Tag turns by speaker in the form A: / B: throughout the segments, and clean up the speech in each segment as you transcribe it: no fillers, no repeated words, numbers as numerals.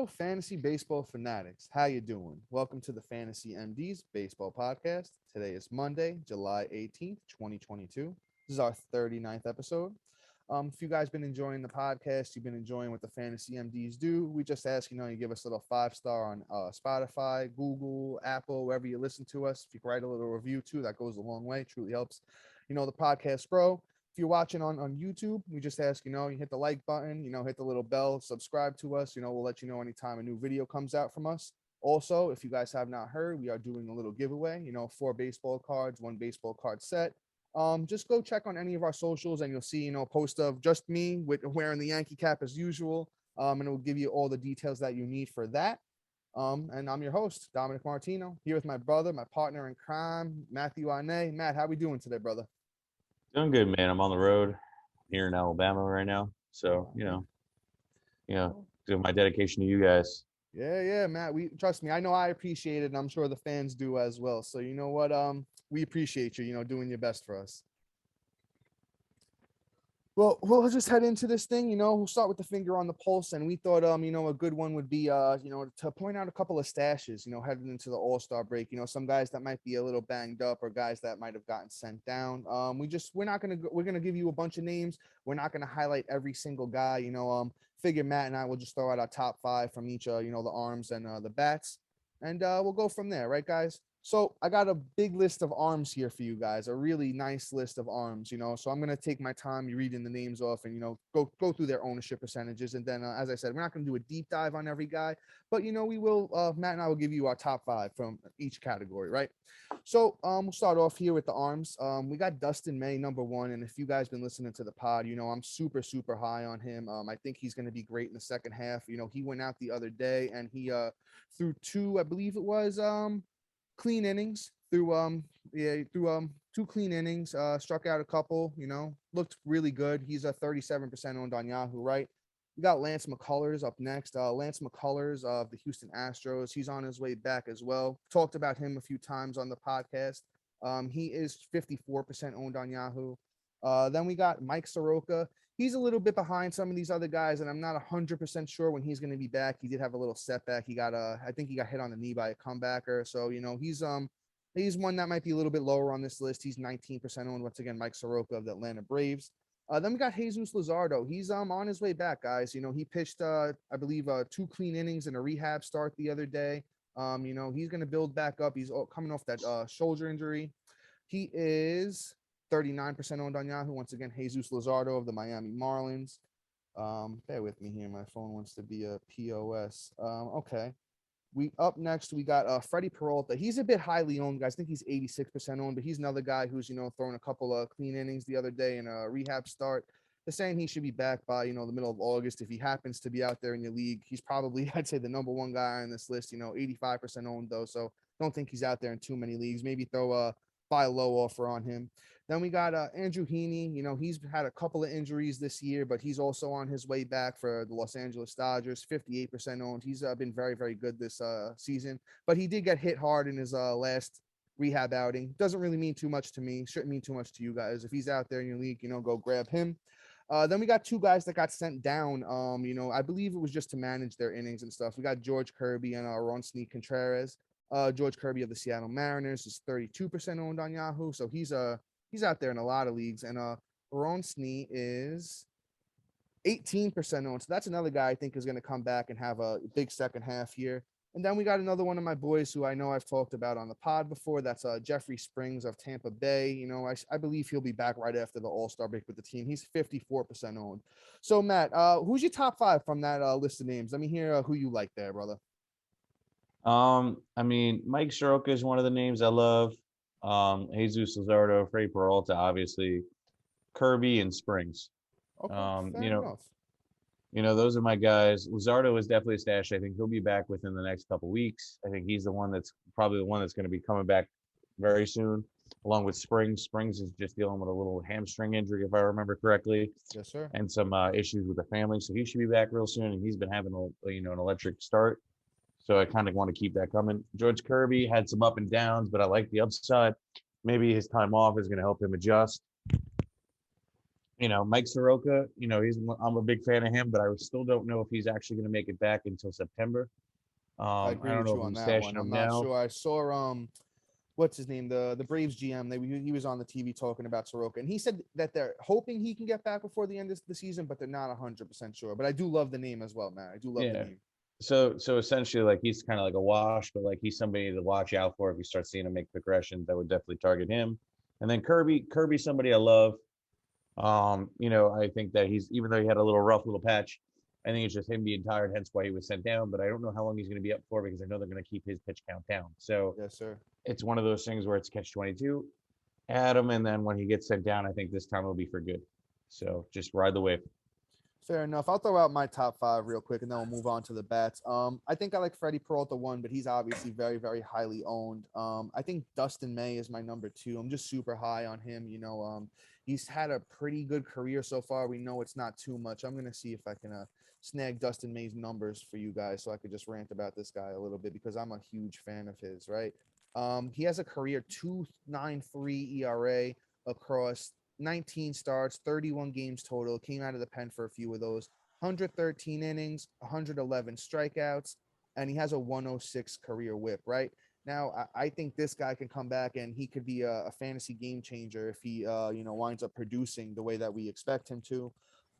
A: Hello, fantasy baseball fanatics. How you doing? Welcome to the Fantasy MD's Baseball Podcast. Today is Monday, July 18th, 2022. This is our 39th episode. If you guys been enjoying the podcast, you've been enjoying what the Fantasy MDs do, we just ask, you give us a little 5-star on Spotify, Google, Apple, wherever you listen to us. If you can write a little review too, that goes a long way. Truly helps, the podcast grow. If you're watching on YouTube, we just ask, you hit the like button, hit the little bell, subscribe to us. We'll let you know anytime a new video comes out from us. Also, if you guys have not heard, we are doing a little giveaway, 4 baseball cards, 1 baseball card set. Just go check on any of our socials and you'll see, a post of just me with wearing the Yankee cap as usual. And it will give you all the details that you need for that. And I'm your host, Dominic Martino, here with my brother, my partner in crime, Matthew Ane. Matt, how we doing today, brother?
B: Doing good, man. I'm on the road here in Alabama right now. So, doing my dedication to you guys.
A: Yeah, Matt. We trust me. I know I appreciate it, and I'm sure the fans do as well. So you know what? We appreciate you, doing your best for us. Well, we'll just head into this thing, we'll start with the finger on the pulse. And we thought, a good one would be, to point out a couple of stashes, heading into the All-Star break, some guys that might be a little banged up or guys that might have gotten sent down. We're going to give you a bunch of names. We're not going to highlight every single guy, figure Matt and I will just throw out our top 5 from each, the arms and the bats. And we'll go from there. Right, guys? So I got a big list of arms here for you guys, a really nice list of arms, so I'm going to take my time reading the names off and, go through their ownership percentages. And then, as I said, we're not going to do a deep dive on every guy, but, we will, Matt and I will give you our top 5 from each category, right? So we'll start off here with the arms. We got Dustin May, number 1. And if you guys been listening to the pod, I'm super, super high on him. I think he's going to be great in the second half. He went out the other day and he threw 2, I believe it was, clean innings through 2 clean innings, struck out a couple, looked really good. He's a 37% owned on Yahoo, right? We got Lance McCullers up next. Lance McCullers of the Houston Astros. He's on his way back as well. Talked about him a few times on the podcast. He is 54% owned on Yahoo. Then we got Mike Soroka. He's a little bit behind some of these other guys, and I'm not 100% sure when he's going to be back. He did have a little setback. I think he got hit on the knee by a comebacker. So, he's one that might be a little bit lower on this list. He's 19% owned. Once again, Mike Soroka of the Atlanta Braves. Then we got Jesus Luzardo. He's on his way back, guys. He pitched, I believe, 2 clean innings and a rehab start the other day. He's going to build back up. He's coming off that shoulder injury. He is 39% owned on Yahoo. Once again, Jesus Luzardo of the Miami Marlins. Bear with me here. My phone wants to be a POS. Okay. Up next, we got Freddie Peralta. He's a bit highly owned, guys. I think he's 86% owned, but he's another guy who's, throwing a couple of clean innings the other day in a rehab start. They're saying he should be back by, the middle of August. If he happens to be out there in your league, he's probably, I'd say, the number 1 guy on this list, 85% owned though. So don't think he's out there in too many leagues. Maybe buy a low offer on him. Then we got Andrew Heaney. He's had a couple of injuries this year, but he's also on his way back for the Los Angeles Dodgers, 58% owned. He's been very, very good this season, but he did get hit hard in his last rehab outing. Doesn't really mean too much to me. Shouldn't mean too much to you guys. If he's out there in your league, go grab him. Then we got 2 guys that got sent down. I believe it was just to manage their innings and stuff. We got George Kirby and Ronsny Contreras. George Kirby of the Seattle Mariners is 32% owned on Yahoo. So he's out there in a lot of leagues. And Ronsny is 18% owned. So that's another guy I think is going to come back and have a big second half here. And then we got another one of my boys who I know I've talked about on the pod before. That's Jeffrey Springs of Tampa Bay. I believe he'll be back right after the All-Star break with the team. He's 54% owned. So, Matt, who's your top 5 from that list of names? Let me hear who you like there, brother.
B: Mike Soroka is one of the names I love. Jesus Luzardo, Freddie Peralta, obviously, Kirby and Springs.
A: Okay, fair enough.
B: Those are my guys. Luzardo is definitely a stash. I think he'll be back within the next couple weeks. I think he's probably the one that's going to be coming back very soon, along with Springs. Springs is just dealing with a little hamstring injury, if I remember correctly.
A: Yes, sir.
B: And some issues with the family, so he should be back real soon. And he's been having an electric start. So I kind of want to keep that coming. George Kirby had some up and downs, but I like the upside. Maybe his time off is going to help him adjust. Mike Soroka, I'm a big fan of him, but I still don't know if he's actually going to make it back until September.
A: I
B: I
A: agree
B: don't
A: with
B: know
A: you
B: if
A: on
B: I'm
A: that
B: stashing
A: one. I'm
B: him
A: not
B: now.
A: sure. I saw what's his name, the Braves GM. He was on the TV talking about Soroka, and he said that they're hoping he can get back before the end of the season, but they're not 100% sure. But I do love the name as well, man. I do love the
B: Yeah.
A: name.
B: So essentially, like he's kind of like a wash, but like he's somebody to watch out for if you start seeing him make progressions. I would definitely target him. And then Kirby's somebody I love. I think that he's even though he had a little rough little patch, I think it's just him being tired, hence why he was sent down. But I don't know how long he's going to be up for because I know they're going to keep his pitch count down. So
A: Yes, sir.
B: it's one of those things where it's catch 22. Add him, and then when he gets sent down, I think this time will be for good. So just ride the wave.
A: Fair enough. I'll throw out my top five real quick, and then we'll move on to the bats. I think I like Freddie Peralta one, but he's obviously very, very highly owned. I think Dustin May is my number two. I'm just super high on him. He's had a pretty good career so far. We know it's not too much. I'm gonna see if I can snag Dustin May's numbers for you guys, so I could just rant about this guy a little bit because I'm a huge fan of his. Right. He has a career 2.93 ERA across 19 starts, 31 games total. Came out of the pen for a few of those. 113 innings, 111 strikeouts, and he has a 106 career whip, right? Now, I think this guy can come back and he could be a fantasy game changer if he, winds up producing the way that we expect him to.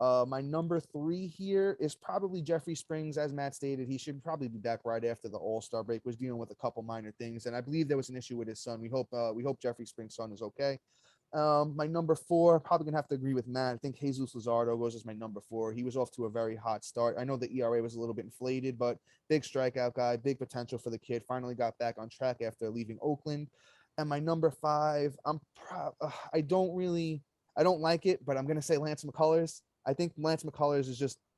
A: My number three here is probably Jeffrey Springs. As Matt stated, he should probably be back right after the All-Star break. Was dealing with a couple minor things, and I believe there was an issue with his son. We hope Jeffrey Springs' son is okay. My number four, probably gonna have to agree with Matt. I think Jesus Luzardo goes as my number four. He was off to a very hot start. I know the ERA was a little bit inflated, but big strikeout guy, big potential for the kid. Finally got back on track after leaving Oakland. And my number five, I don't like it, but I'm gonna say Lance McCullers. I think Lance McCullers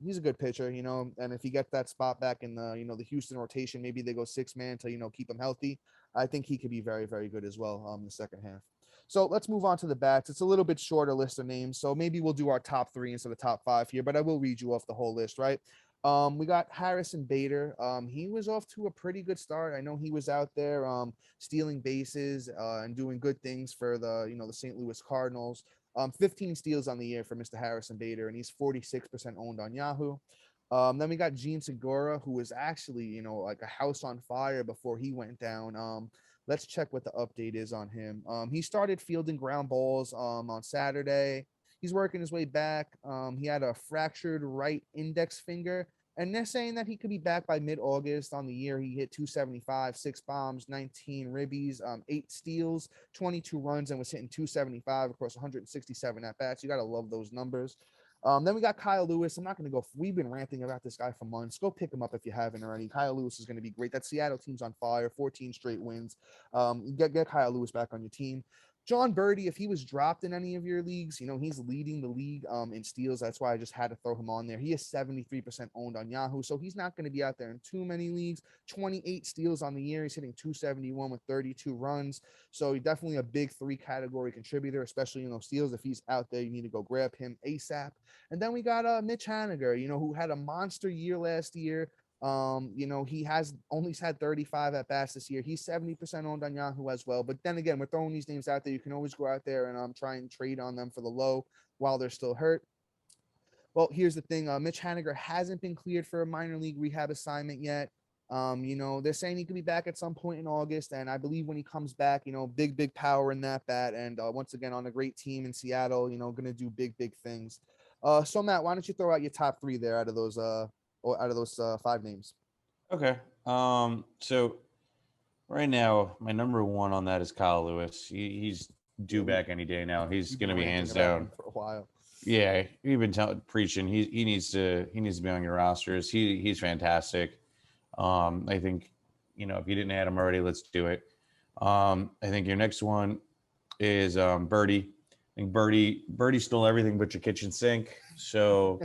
A: he's a good pitcher, and if he gets that spot back in the Houston rotation, maybe they go six man to keep him healthy. I think he could be very, very good as well in the second half. So let's move on to the bats. It's a little bit shorter list of names, so maybe we'll do our top three instead of top five here, but I will read you off the whole list, right? We got Harrison Bader. He was off to a pretty good start. I know he was out there stealing bases and doing good things for the St. Louis Cardinals. 15 steals on the year for Mr. Harrison Bader, and he's 46% owned on Yahoo. Then we got Gene Segura, who was actually, like a house on fire before he went down. Let's check what the update is on him. He started fielding ground balls on Saturday. He's working his way back. He had a fractured right index finger, and they're saying that he could be back by mid-August. On the year, he hit 275, 6 bombs, 19 ribbies, 8 steals, 22 runs, and was hitting 275 across 167 at-bats. You got to love those numbers. Then we got Kyle Lewis. I'm not going to go. We've been ranting about this guy for months. Go pick him up if you haven't already. Kyle Lewis is going to be great. That Seattle team's on fire. 14 straight wins. Get Kyle Lewis back on your team. John Birdie, if he was dropped in any of your leagues, he's leading the league in steals. That's why I just had to throw him on there. He is 73% owned on Yahoo, so he's not going to be out there in too many leagues. 28 steals on the year. He's hitting 271 with 32 runs. So he's definitely a big three category contributor, especially steals. If he's out there, you need to go grab him ASAP. And then we got Mitch Haniger, who had a monster year last year. He has only had 35 at bats this year. He's 70% owned on Yahoo as well. But then again, we're throwing these names out there. You can always go out there and try and trade on them for the low while they're still hurt. Well, here's the thing. Mitch Haniger hasn't been cleared for a minor league rehab assignment yet. They're saying he could be back at some point in August, and I believe when he comes back, big power in that bat, and once again on a great team in Seattle, going to do big things. So Matt, why don't you throw out your top three there out of those five names?
B: Okay. So right now, my number one on that is Kyle Lewis. He's
A: Yeah,
B: due back any day now. He's
A: we've been
B: gonna be
A: ranting
B: hands
A: about
B: down.
A: him for a while.
B: Yeah, we've been preaching. He needs to be on your rosters. He's fantastic. I think if you didn't add him already, let's do it. I think your next one is Birdie. I think Birdie stole everything but your kitchen sink. So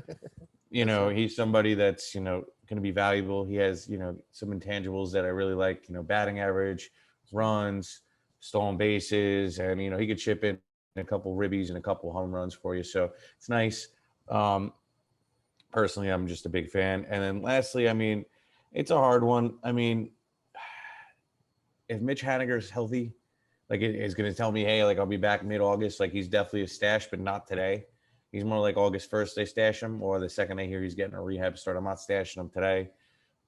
A: Yes, sir.
B: he's somebody that's going to be valuable. He has some intangibles that I really like. Batting average, runs, stolen bases, and he could chip in a couple ribbies and a couple home runs for you. So it's nice. Personally, I'm just a big fan. And then lastly, I mean, it's a hard one. I mean, if Mitch Haniger's healthy, like it is going to tell me, hey, like I'll be back mid-August. Like he's definitely a stash, but not today. He's more like August 1st they stash him, or the second I hear he's getting a rehab start, I'm not stashing him today.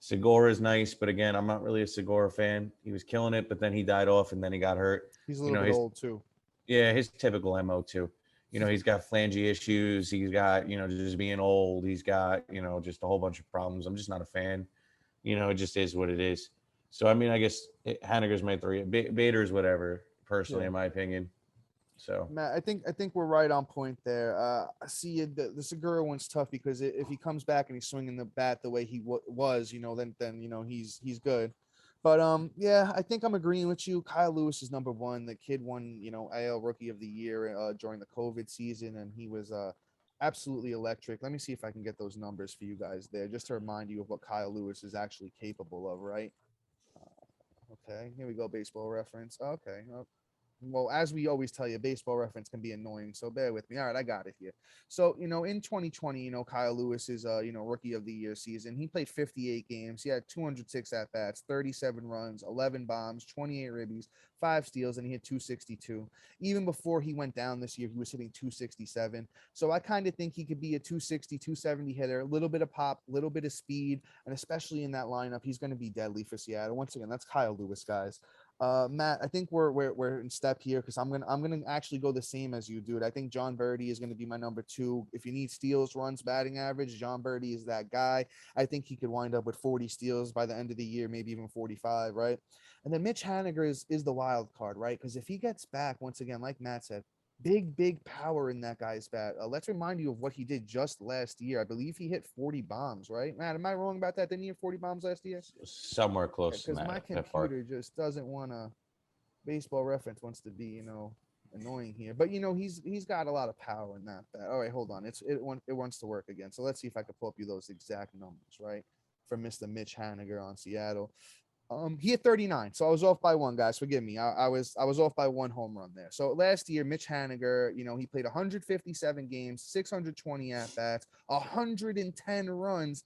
B: Segura is nice, but again, I'm not really a Segura fan. He was killing it, but then he died off and then he got hurt.
A: He's a
B: You
A: little
B: know,
A: bit
B: his
A: old too.
B: yeah, his typical MO too. You know, he's got flangy issues. He's got, just being old. He's got, just a whole bunch of problems. I'm just not a fan. It just is what it is. So, I mean, I guess Haniger's my three. Bader's whatever, personally,
A: Yeah.
B: in my opinion. So,
A: Matt, I think we're right on point there. I see the Segura one's tough because if he comes back and he's swinging the bat the way he was, then he's good. But yeah, I think I'm agreeing with you. Kyle Lewis is number one. The kid won AL Rookie of the Year during the COVID season, and he was absolutely electric. Let me see if I can get those numbers for you guys there, just to remind you of what Kyle Lewis is actually capable of. Right? Okay, here we go. Baseball reference. Okay, well, as we always tell you, baseball reference can be annoying, so bear with me. All right, I got it here. So, in 2020, Kyle Lewis is rookie of the year season. He played 58 games. He had 206 at bats, 37 runs, 11 bombs, 28 ribbies, 5 steals, and he hit 262. Even before he went down this year, he was hitting 267. So I kind of think he could be a 260, 270 hitter, a little bit of pop, a little bit of speed, and especially in that lineup, he's going to be deadly for Seattle. Once again, that's Kyle Lewis, guys. Matt, I think we're in step here because I'm gonna actually go the same as you, dude. I think John Birdie is gonna be my number two. If you need steals, runs, batting average, John Birdie is that guy. I think he could wind up with 40 steals by the end of the year, maybe even 45, right? And then Mitch Haniger is the wild card, right? Because if he gets back once again, like Matt said, big power in that guy's bat. Let's remind you of what he did just last year. I believe he hit 40 bombs, right? Matt, am I wrong about that? Didn't he hit 40 bombs last year?
B: somewhere close to
A: Because my
B: that part.
A: computer just doesn't want to. Baseball reference wants to be, annoying here, but he's got a lot of power in that bat. All right, hold on. It wants to work again. So let's see if I can pull up you those exact numbers, right? From Mr. Mitch Haniger on Seattle. He hit 39, so I was off by one, guys. Forgive me. I was off by one home run there. So last year, Mitch Haniger, he played 157 games, 620 at bats, 110 runs,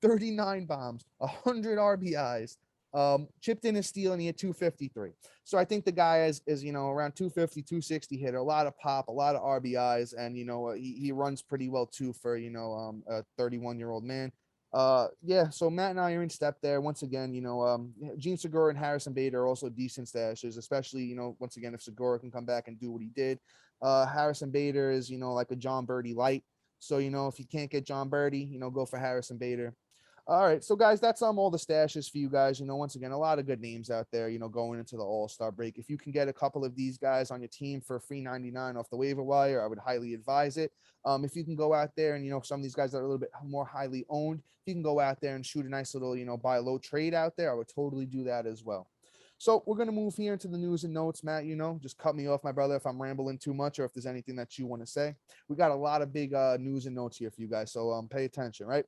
A: 39 bombs, 100 RBIs, chipped in a steal, and he had 253. So I think the guy is around 250, 260 hitter, a lot of pop, a lot of RBIs, and he runs pretty well too for a 31-year-old man. Yeah, so Matt and I are in step there. Once again, Gene Segura and Harrison Bader are also decent stashes, especially, once again, if Segura can come back and do what he did. Harrison Bader is, like a John Birdie light. So, if you can't get John Birdie, go for Harrison Bader. All right, so guys, that's all the stashes for you guys. Once again, a lot of good names out there, going into the All-Star break. If you can get a couple of these guys on your team for free 99 off the waiver wire, I would highly advise it. If you can go out there and some of these guys that are a little bit more highly owned, if you can go out there and shoot a nice little buy low trade out there, I would totally do that as well. So we're going to move here into the news and notes. Matt, just cut me off, my brother, if I'm rambling too much or if there's anything that you want to say. We got a lot of big news and notes here for you guys, so pay attention, right?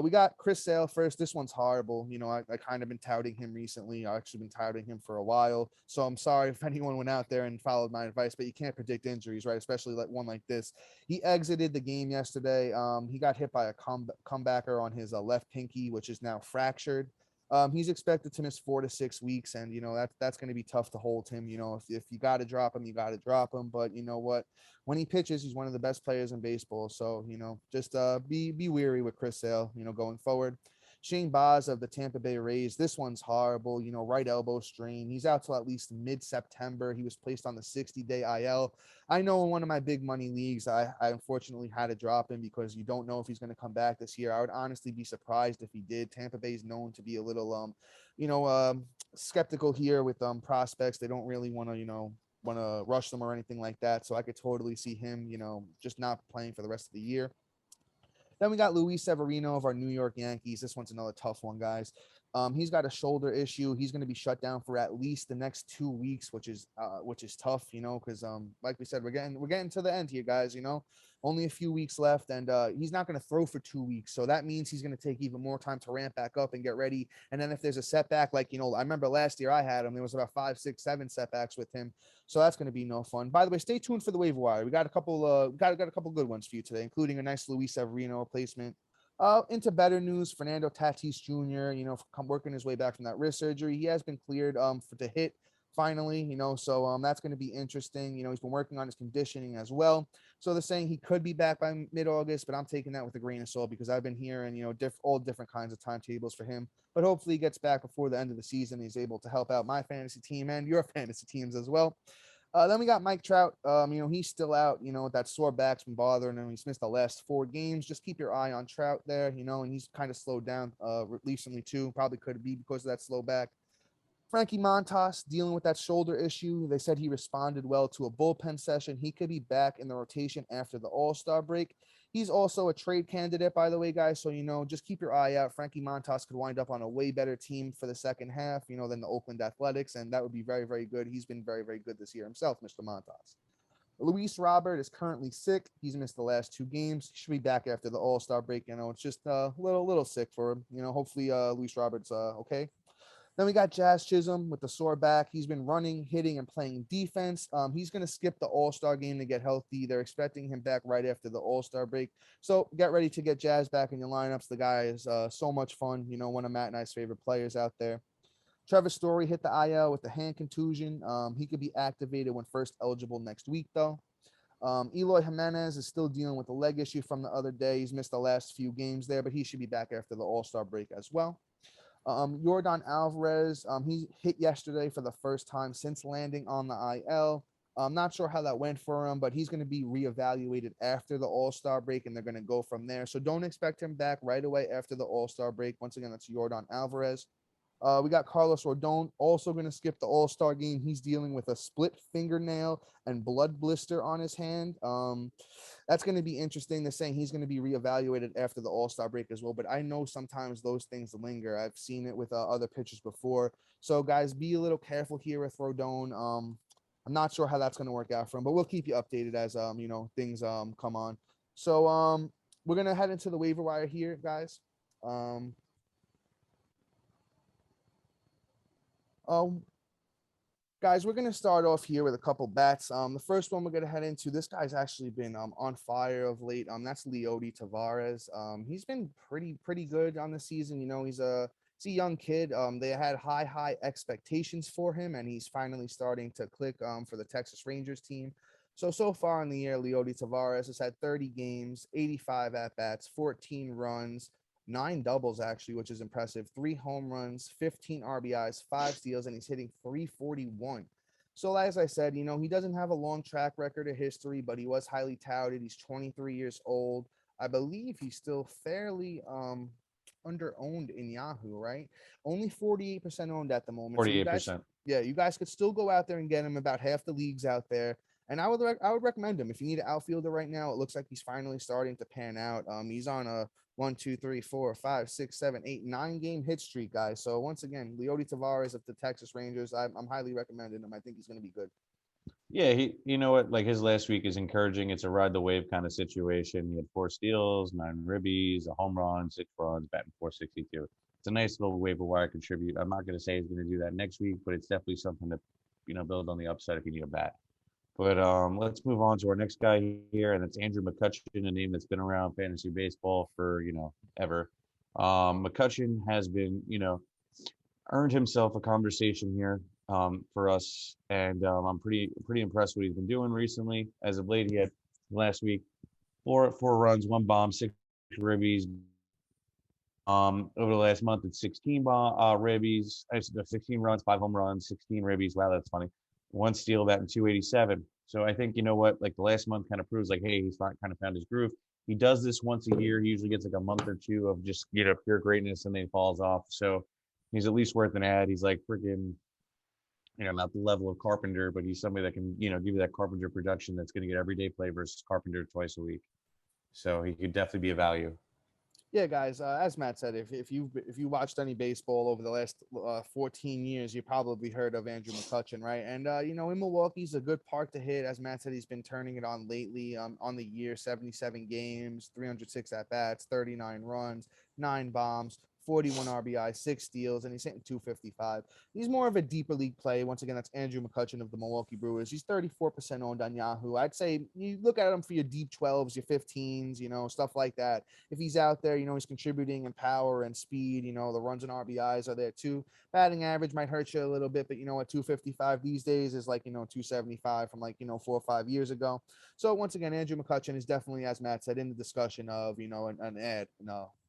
A: We got Chris Sale first. This one's horrible. I kind of been touting him recently. I've actually been touting him for a while. So I'm sorry if anyone went out there and followed my advice, but you can't predict injuries, right? Especially like one like this. He exited the game yesterday. He got hit by a comebacker on his left pinky, which is now fractured. He's expected to miss 4 to 6 weeks, and that's going to be tough to hold him. If you got to drop him, you got to drop him. But you know what? When he pitches, he's one of the best players in baseball. So just be wary with Chris Sale. Going forward. Shane Baz of the Tampa Bay Rays. This one's horrible. Right elbow strain. He's out till at least mid-September. He was placed on the 60-day IL. I know in one of my big money leagues, I unfortunately had to drop him because you don't know if he's going to come back this year. I would honestly be surprised if he did. Tampa Bay is known to be a little, skeptical here with prospects. They don't really want to rush them or anything like that. So I could totally see him, just not playing for the rest of the year. Then we got Luis Severino of our New York Yankees. This one's another tough one, guys. He's got a shoulder issue. He's going to be shut down for at least the next 2 weeks, which is tough, because like we said, we're getting to the end here, guys. Only a few weeks left, and he's not going to throw for 2 weeks, so that means he's going to take even more time to ramp back up and get ready. And then if there's a setback, like I remember last year I had him, there was about 5, 6, 7 setbacks with him, so that's going to be no fun. By the way, stay tuned for the waiver wire. We got a couple got a couple good ones for you today, including a nice Luis Severino replacement. Into better news, Fernando Tatis Jr., working his way back from that wrist surgery. He has been cleared to hit finally, so that's going to be interesting. He's been working on his conditioning as well. So they're saying he could be back by mid-August, but I'm taking that with a grain of salt because I've been hearing, all different kinds of timetables for him. But hopefully he gets back before the end of the season. He's able to help out my fantasy team and your fantasy teams as well. Then we got Mike Trout. He's still out, with that sore back's been bothering him. He's missed the last 4 games. Just keep your eye on Trout there, and he's kind of slowed down recently too. Probably could be because of that slow back. Frankie Montas dealing with that shoulder issue. They said he responded well to a bullpen session. He could be back in the rotation after the All-Star break. He's also a trade candidate, by the way, guys. So, just keep your eye out. Frankie Montas could wind up on a way better team for the second half, than the Oakland Athletics. And that would be very, very good. He's been very, very good this year himself, Mr. Montas. Luis Robert is currently sick. He's missed the last 2 games. He should be back after the All-Star break. It's just a little sick for him. Hopefully Luis Robert's okay. Then we got Jazz Chisholm with the sore back. He's been running, hitting, and playing defense. He's going to skip the All-Star game to get healthy. They're expecting him back right after the All-Star break. So get ready to get Jazz back in your lineups. The guy is so much fun. One of Matt and I's favorite players out there. Trevor Story hit the IL with the hand contusion. He could be activated when first eligible next week, though. Eloy Jimenez is still dealing with a leg issue from the other day. He's missed the last few games there, but he should be back after the All-Star break as well. Yordan Alvarez, he hit yesterday for the first time since landing on the IL. I'm not sure how that went for him, but he's going to be reevaluated after the All-Star break, and they're going to go from there. So don't expect him back right away after the All-Star break. Once again, that's Yordan Alvarez. We got Carlos Rodon also going to skip the All-Star game. He's dealing with a split fingernail and blood blister on his hand. That's going to be interesting. They're saying he's going to be reevaluated after the All-Star break as well. But I know sometimes those things linger. I've seen it with other pitchers before. So, guys, be a little careful here with Rodon. I'm not sure how that's going to work out for him, but we'll keep you updated as things come on. So we're going to head into the waiver wire here, guys. Guys, we're going to start off here with a couple bats. The first one we're going to head into, this guy's actually been on fire of late. That's Leody Taveras. He's been pretty good on the season. He's a young kid. They had high expectations for him, and he's finally starting to click for the Texas Rangers team. So far in the year, Leody Taveras has had 30 games, 85 at-bats, 14 runs, 9 doubles actually, which is impressive, 3 home runs, 15 RBIs, 5 steals, and he's hitting 341. So as I said, he doesn't have a long track record of history, but he was highly touted. He's 23 years old. I believe he's still fairly under owned in Yahoo, right? Only 48% owned at the moment. So you guys,
B: 48%.
A: yeah, you guys could still go out there and get him. About half the leagues out there. And I would recommend him if you need an outfielder right now. It looks like he's finally starting to pan out. He's on a 1, 2, 3, 4, 5, 6, 7, 8, 9 game hit streak, guys. So once again, Leody Taveras of the Texas Rangers, I'm highly recommending him. I think he's going to be good.
B: Yeah, you know what? Like his last week is encouraging. It's a ride the wave kind of situation. He had 4 steals, 9 ribbies, a home run, 6 runs, batting 462. It's a nice little waiver wire contribute. I'm not going to say he's going to do that next week, but it's definitely something to, build on the upside if you need a bat. But let's move on to our next guy here, and it's Andrew McCutchen, a name that's been around fantasy baseball for ever. McCutchen has been earned himself a conversation here for us, and I'm pretty impressed what he's been doing recently. As of late, he had last week four runs, 1 bomb, 6 ribbies. Over the last month, it's 16 ribbies, 16 runs, 5 home runs, 16 ribbies. Wow, that's funny. 1 steal, batting 287. So I think like the last month kind of proves like, hey, he's kind of found his groove. He does this once a year. He usually gets like a month or 2 of just pure greatness, and then he falls off. So he's at least worth an ad. He's like freaking, not the level of Carpenter, but he's somebody that can, give you that Carpenter production that's going to get everyday play versus Carpenter twice a week. So he could definitely be a value.
A: Yeah, guys. As Matt said, if you watched any baseball over the last 14 years, you probably heard of Andrew McCutchen, right? And in Milwaukee, he's a good park to hit. As Matt said, he's been turning it on lately. On the year, 77 games, 306 at bats, 39 runs, 9 bombs, 41 RBI, 6 steals, and he's hitting 255. He's more of a deeper league play. Once again, that's Andrew McCutchen of the Milwaukee Brewers. He's 34% owned on Yahoo. I'd say you look at him for your deep 12s, your 15s, stuff like that. If he's out there, he's contributing in power and speed. The runs and RBIs are there too. Batting average might hurt you a little bit, but at 255 these days is like 275 from 4 or 5 years ago. So once again, Andrew McCutchen is definitely, as Matt said, in the discussion of an ad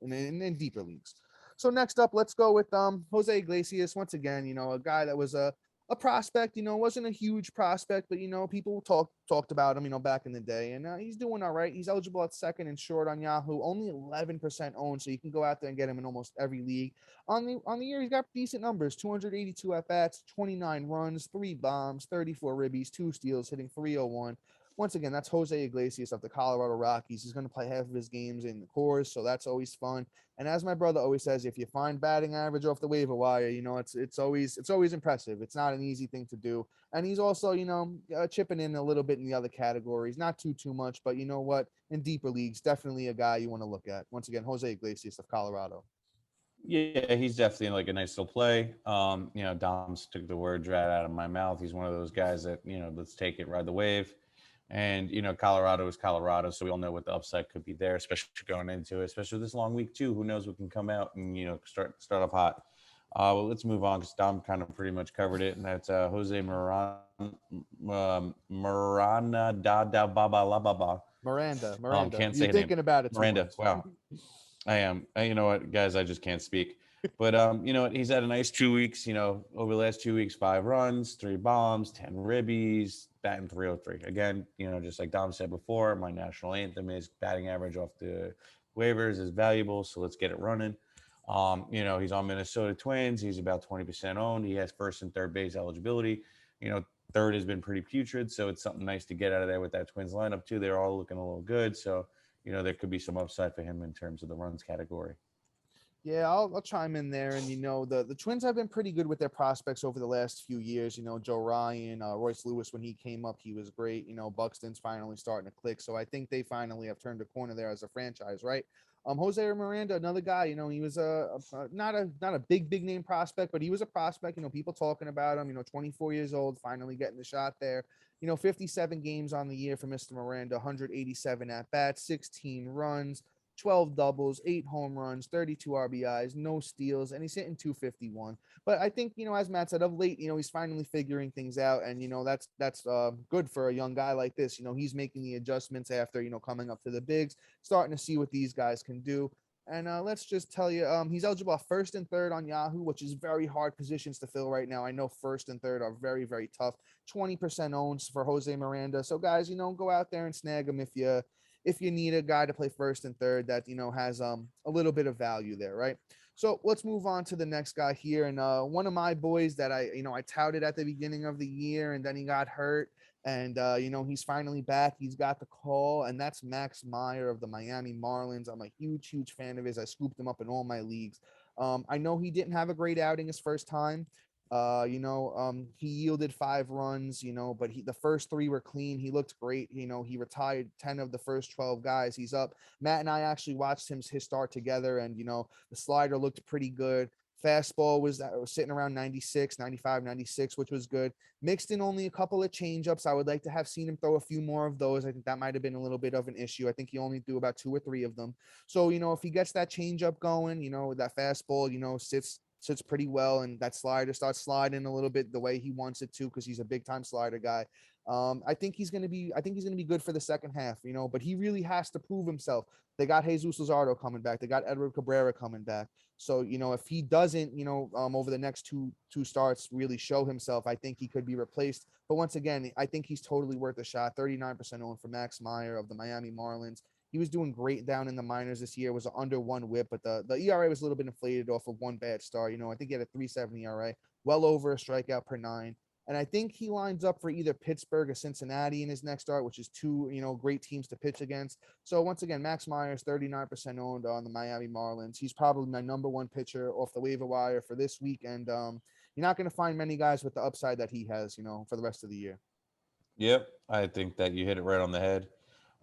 A: in deeper leagues. So next up, let's go with Jose Iglesias. Once again, a guy that was a prospect, wasn't a huge prospect, but people talked about him, back in the day, and he's doing all right. He's eligible at second and short on Yahoo, only 11% owned, so you can go out there and get him in almost every league. On the year, he's got decent numbers: 282 at bats, 29 runs, 3 bombs, 34 ribbies, 2 steals, hitting 301. Once again, that's Jose Iglesias of the Colorado Rockies. He's going to play half of his games in the course, so that's always fun. And as my brother always says, if you find batting average off the waiver wire, it's always impressive. It's not an easy thing to do. And he's also, chipping in a little bit in the other categories, not too much, but you know what? In deeper leagues, definitely a guy you want to look at. Once again, Jose Iglesias of Colorado.
B: Yeah, he's definitely like a nice little play. Dom's took the words right out of my mouth. He's one of those guys that, let's take it, ride the wave. And, Colorado is Colorado, so we all know what the upside could be there, especially going into it, especially this long week too. Who knows what can come out and, start off hot. Well, let's move on because Dom kind of pretty much covered it, and that's Jose Marana da da ba ba la ba ba.
A: Miranda.
B: Can't
A: You're
B: say her name.
A: thinking about it too
B: Miranda.
A: much.
B: Wow. I am. You know what, guys? I just can't speak. But you know what? He's had a nice 2 weeks. Over the last 2 weeks, 5 runs, 3 bombs, 10 ribbies, batting 303. Again, just like Dom said before, my national anthem is batting average off the waivers is valuable. So let's get it running. He's on Minnesota Twins. He's about 20% owned. He has first and third base eligibility. Third has been pretty putrid, so it's something nice to get out of there with that Twins lineup too. They're all looking a little good, so there could be some upside for him in terms of the runs category.
A: Yeah, I'll chime in there. And, the Twins have been pretty good with their prospects over the last few years. Joe Ryan, Royce Lewis, when he came up, he was great. Buxton's finally starting to click. So I think they finally have turned a corner there as a franchise, right? Jose Miranda, another guy, he was not a big name prospect, but he was a prospect, people talking about him, 24 years old, finally getting the shot there. 57 games on the year for Mr. Miranda, 187 at bats, 16 runs, 12 doubles, 8 home runs, 32 RBIs, no steals, and he's hitting 251. But I think, as Matt said, of late, he's finally figuring things out, and that's good for a young guy like this. He's making the adjustments after coming up to the bigs, starting to see what these guys can do. And let's just tell you, he's eligible at first and third on Yahoo, which is very hard positions to fill right now. I know first and third are very, very tough. 20% owns for Jose Miranda. So guys, go out there and snag him if you need a guy to play first and third that has a little bit of value there, right? So let's move on to the next guy here. And one of my boys that I touted at the beginning of the year, and then he got hurt. And he's finally back. He's got the call, and that's Max Meyer of the Miami Marlins. I'm a huge fan of his. I scooped him up in all my leagues. I know he didn't have a great outing his first time. He yielded 5 runs, but the first 3 were clean. He looked great. He retired 10 of the first 12 guys. He's up. Matt and I actually watched his start together, and the slider looked pretty good. Fastball was sitting around 96, 95, 96, which was good. Mixed in only a couple of changeups. I would like to have seen him throw a few more of those. I think that might have been a little bit of an issue. I think he only threw about 2 or 3 of them. So, if he gets that changeup going, that fastball, sits pretty well, and that slider starts sliding a little bit the way he wants it to, because he's a big time slider guy. I think he's gonna be good for the second half, but he really has to prove himself. They got Jesus Luzardo coming back. They got Edward Cabrera coming back. So, if he doesn't, over the next two starts really show himself, I think he could be replaced. But once again, I think he's totally worth a shot. 39% owned for Max Meyer of the Miami Marlins. He was doing great down in the minors this year. It was an under 1 whip, but the ERA was a little bit inflated off of one bad start. I think he had a 3.70 ERA, well over a strikeout per 9. And I think he lines up for either Pittsburgh or Cincinnati in his next start, which is 2, great teams to pitch against. So once again, Max Myers, 39% owned on the Miami Marlins. He's probably my number 1 pitcher off the waiver wire for this week. And you're not going to find many guys with the upside that he has, for the rest of the year.
B: Yep, I think that you hit it right on the head.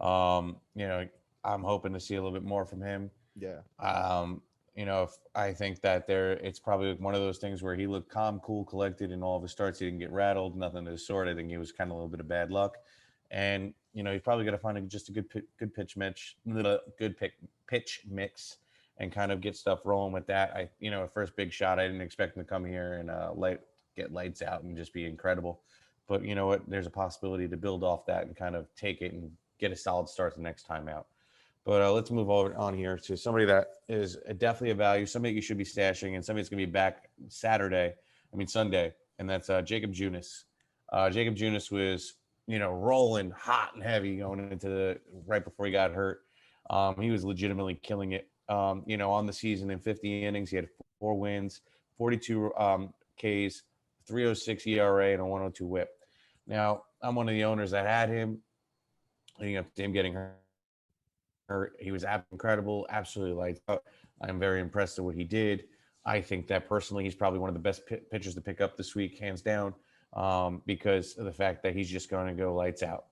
B: Um, you know, I'm hoping to see a little bit more from him.
A: Yeah.
B: if I think that it's probably one of those things where he looked calm, cool, collected in all of his starts. He didn't get rattled, nothing of the sort. I think he was kind of a little bit of bad luck, and he's probably going to find just a good pitch mix, pitch mix, and kind of get stuff rolling with that. First big shot, I didn't expect him to come here and get lights out and just be incredible, but you know what? There's a possibility to build off that and kind of take it and get a solid start the next time out. But let's move over on here to somebody that is definitely a value, somebody you should be stashing, and somebody that's going to be back Sunday, and that's Jacob Junis. Jacob Junis was, rolling hot and heavy going into right before he got hurt. He was legitimately killing it. On the season in 50 innings, he had 4 wins, 42 Ks, 306 ERA, and a 102 WHIP. Now, I'm one of the owners that had him leading up to him getting hurt. He was incredible, absolutely lights out. I'm very impressed with what he did. I think that personally, he's probably one of the best pitchers to pick up this week, hands down, because of the fact that he's just going to go lights out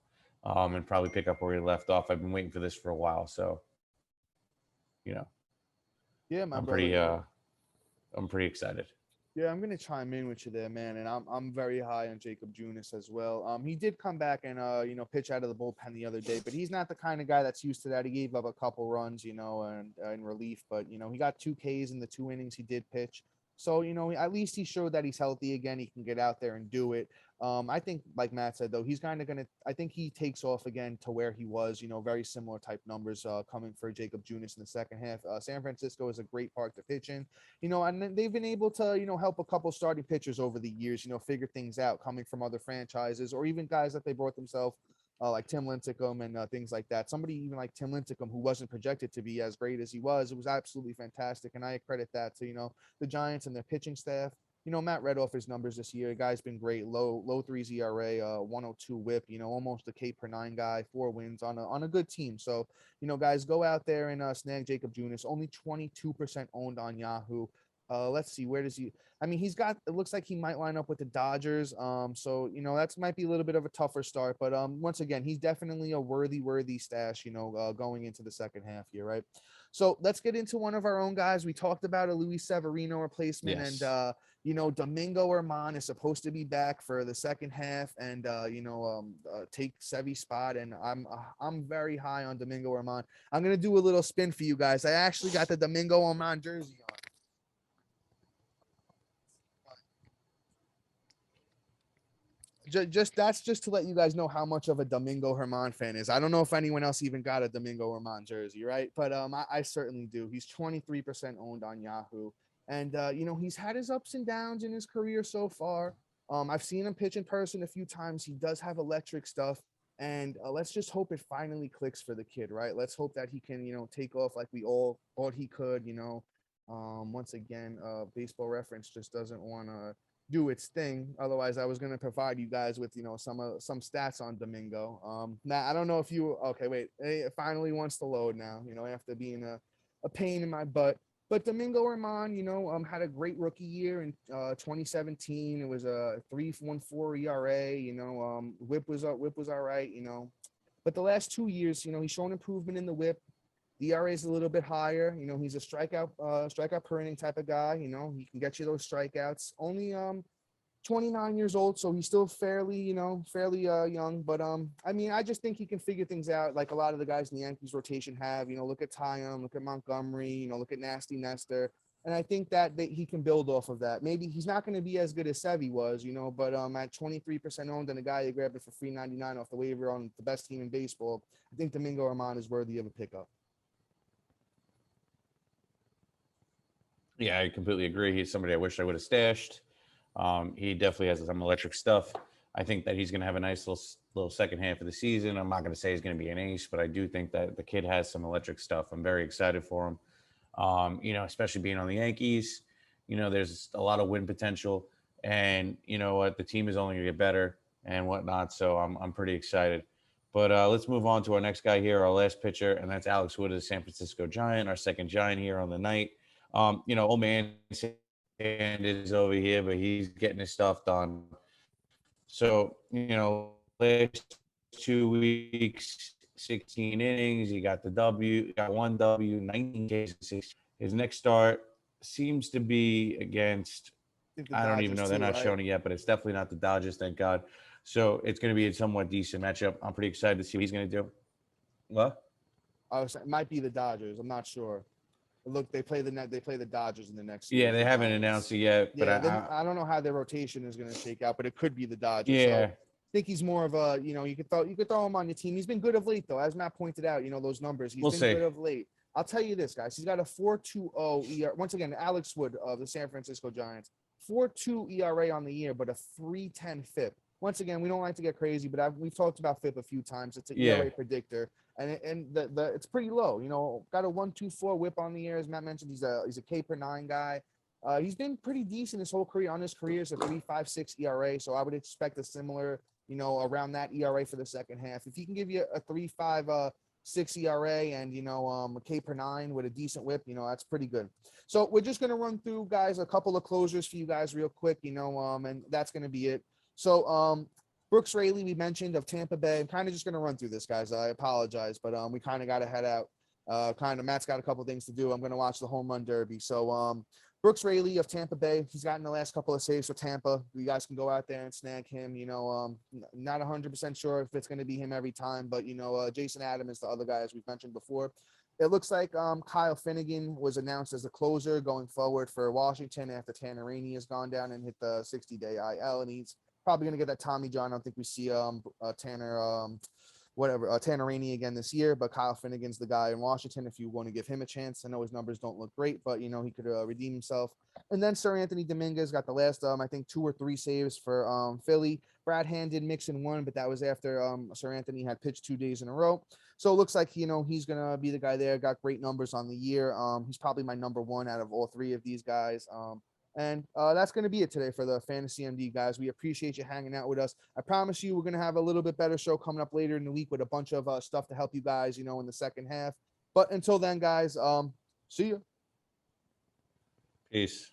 B: and probably pick up where he left off. I've been waiting for this for a while, so
A: Yeah, my
B: I'm
A: brother.
B: pretty excited.
A: Yeah, I'm gonna chime in with you there, man, and I'm very high on Jacob Junis as well. He did come back and pitch out of the bullpen the other day, but he's not the kind of guy that's used to that. He gave up a couple runs, and in relief, but he got 2 Ks in the 2 innings he did pitch. So at least he showed that he's healthy again. He can get out there and do it. I think, like Matt said, though, he's kind of gonna. I think he takes off again to where he was. Very similar type numbers coming for Jacob Junis in the second half. San Francisco is a great park to pitch in. And they've been able to, help a couple starting pitchers over the years, figure things out coming from other franchises or even guys that they brought themselves, like Tim Lincecum and things like that. Somebody even like Tim Lincecum, who wasn't projected to be as great as he was, it was absolutely fantastic. And I credit that to, the Giants and their pitching staff. Matt read off his numbers this year. The guy's been great. Low threes ERA, 102 WHIP. Almost a K per nine guy, 4 wins on a good team. So, guys, go out there and snag Jacob Junis. Only 22% owned on Yahoo. Let's see, where does he? I mean, it looks like he might line up with the Dodgers. So that might be a little bit of a tougher start, but once again, he's definitely a worthy stash. Going into the second half here, right? So let's get into one of our own guys. We talked about a Luis Severino replacement,
B: Yes.
A: and Domingo Germán is supposed to be back for the second half and take Sevy's spot. And I'm very high on Domingo Germán. I'm gonna do a little spin for you guys. I actually got the Domingo Germán jersey on. That's just to let you guys know how much of a Domingo Germán fan is. I don't know if anyone else even got a Domingo Germán jersey, right? But I certainly do. He's 23% owned on Yahoo, and he's had his ups and downs in his career so far. I've seen him pitch in person a few times. He does have electric stuff, and let's just hope it finally clicks for the kid, right? Let's hope that he can take off like we all thought he could. Once again, Baseball Reference just doesn't want to do its thing. Otherwise, I was going to provide you guys with some stats on Domingo. Matt, I don't know if you okay. Wait, it finally wants to load now. After being a pain in my butt. But Domingo Germán, had a great rookie year in 2017. It was a 3.14 ERA. WHIP was all right. But the last 2 years, he's shown improvement in the WHIP. The ERA is a little bit higher. He's a strikeout per inning type of guy. He can get you those strikeouts. Only 29 years old, so he's still fairly young. But I just think he can figure things out like a lot of the guys in the Yankees rotation have. Look at Tyon, look at Montgomery, look at Nasty Nestor. And I think that he can build off of that. Maybe he's not going to be as good as Sevy was, but at 23% owned and a guy you grabbed it for $3.99 off the waiver on the best team in baseball, I think Domingo Germán is worthy of a pickup.
B: Yeah, I completely agree. He's somebody I wish I would have stashed. He definitely has some electric stuff. I think that he's going to have a nice little second half of the season. I'm not going to say he's going to be an ace, but I do think that the kid has some electric stuff. I'm very excited for him. Especially being on the Yankees, there's a lot of win potential, and you know what, the team is only going to get better and whatnot. So I'm pretty excited. But let's move on to our next guy here, our last pitcher, and that's Alex Wood of the San Francisco Giant, our second Giant here on the night. Old man Sand is over here, but he's getting his stuff done. So, last 2 weeks, 16 innings, he got the W, got 1 W, 19 Ks, His next start seems to be against,
A: think the
B: I don't even
A: Dodgers
B: know. They're
A: too,
B: not
A: right?
B: showing it yet, but it's definitely not the Dodgers, thank God. So it's going to be a somewhat decent matchup. I'm pretty excited to see what he's going to do. What?
A: It might be the Dodgers. I'm not sure. Look, they play the Dodgers in the next
B: Yeah,
A: series.
B: they
A: The
B: haven't announced
A: Giants.
B: it yet, but
A: Yeah, then I don't know how their rotation is going to shake out, but it could be the Dodgers. So
B: yeah,
A: I think he's more of a, you could throw him on your team. He's been good of late though, as Matt pointed out. Those numbers. He's
B: we'll
A: been
B: see.
A: good of late. I'll tell you this, guys. He's got a 4.20 ERA. Once again, Alex Wood of the San Francisco Giants, 4.2 ERA on the year, but a 3.10 FIP. Once again, we don't like to get crazy, but we've talked about FIP a few times. It's an
B: Yeah,
A: ERA predictor, and the it's pretty low. Got a 1.24 WHIP on the year, as Matt mentioned. He's a K per nine guy. He's been pretty decent his whole career. On his career, it's a 3.56 ERA, so I would expect a similar, around that ERA for the second half. If he can give you a 3.56 ERA and a K per nine with a decent WHIP, that's pretty good. So we're just gonna run through, guys, a couple of closers for you guys real quick, and that's gonna be it. So Brooks Raley, we mentioned, of Tampa Bay. I'm kind of just gonna run through this, guys. I apologize, but we kind of got to head out. Matt's got a couple things to do. I'm gonna watch the home run derby. So Brooks Raley of Tampa Bay, he's gotten the last couple of saves for Tampa. You guys can go out there and snag him. Not 100% sure if it's going to be him every time, but Jason Adam is the other guy, as we've mentioned before. It looks like Kyle Finnegan was announced as a closer going forward for Washington after Tanner Rainey has gone down and hit the 60-day IL, and he's probably going to get that Tommy John. I don't think we see Tanner Rainey again this year, but Kyle Finnegan's the guy in Washington if you want to give him a chance. I know his numbers don't look great, but he could redeem himself. And then Sir Anthony Dominguez got the last I think 2 or 3 saves for Philly. Brad Hand did mix in one, but that was after Sir Anthony had pitched 2 days in a row. So it looks like he's gonna be the guy there. Got great numbers on the year. He's probably my number 1 out of all 3 of these guys. And that's going to be it today for the Fantasy MD, guys. We appreciate you hanging out with us. I promise you we're going to have a little bit better show coming up later in the week with a bunch of stuff to help you guys, in the second half. But until then, guys, see you.
B: peace.